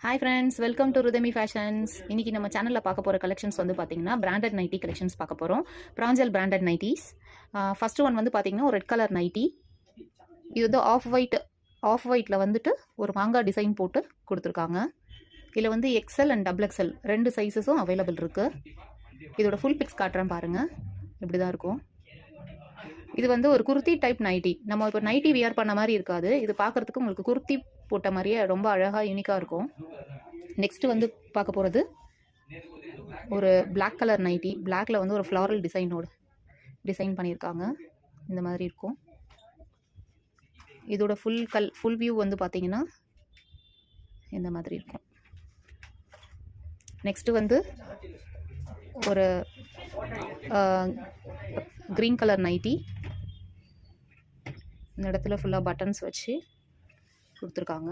Hi friends, welcome to Rudami Fashions. இன்னைக்கு நம்ம சேனல்ல பார்க்க போற கலெக்ஷன்ஸ் வந்து பாத்தீங்கன்னா பிராண்டட் நைட்டி கலெக்ஷன்ஸ் பார்க்க போறோம். பிராஞ்சல் பிராண்டட் நைட்டிஸ். ஃபர்ஸ்ட் ஒன் வந்து பாத்தீங்கன்னா ஒரு ரெட் கலர் நைட்டி. இது வந்து ஆஃப் ஒயிட்ல வந்துட்டு ஒரு மாங்காய் டிசைன் போட்டு கொடுத்துருக்காங்க. இதில் வந்து எக்ஸ்எல் அண்ட் டபுள் எக்ஸ்எல் ரெண்டு சைஸஸும் அவைலபிள் இருக்கு. இதோட ஃபுல் பிக்ஸ் காட்டுறேன் பாருங்க. இப்படிதான் இருக்கும். இது வந்து ஒரு குர்த்தி டைப் நைட்டி. நம்ம இப்போ நைட்டி வியர் பண்ண மாதிரி இருக்காது. இது பார்க்கறதுக்கு உங்களுக்கு குர்த்தி போட்ட மாதிரியே ரொம்ப அழகாக யூனிக்காக இருக்கும். நெக்ஸ்ட் வந்து பார்க்க போகிறது ஒரு பிளாக் கலர் நைட்டி. பிளாக்ல வந்து ஒரு ஃப்ளாரல் டிசைன் பண்ணியிருக்காங்க. இந்த மாதிரி இருக்கும். இதோட ஃபுல் வியூ வந்து பார்த்தீங்கன்னா இந்த மாதிரி இருக்கும். நெக்ஸ்ட் வந்து ஒரு க்ரீன் கலர் நைட்டி. இந்த இடத்துல ஃபுல்லாக பட்டன்ஸ் வச்சு கொடுத்துருக்காங்க.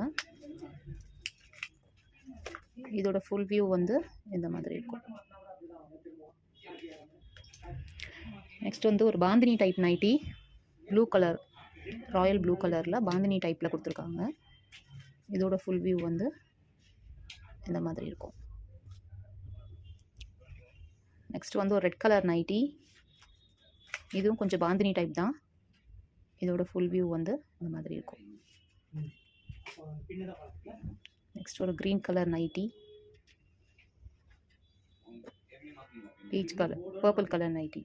இதோட ஃபுல் வியூ வந்து இந்த மாதிரி இருக்கும். நெக்ஸ்ட் வந்து ஒரு bandhani type nightie. Blue colour, royal blue கலரில் பாந்தினி டைப்பில் கொடுத்துருக்காங்க. இதோட ஃபுல் வியூ வந்து இந்த மாதிரி இருக்கும். நெக்ஸ்ட் வந்து ஒரு ரெட் கலர் நைட்டி. இதுவும் கொஞ்சம் பாந்தினி டைப் தான். இதோட ஃபுல் வியூ வந்து இந்த மாதிரி இருக்கும். நெக்ஸ்ட் ஒரு green colour nightie. Peach colour, purple colour nightie.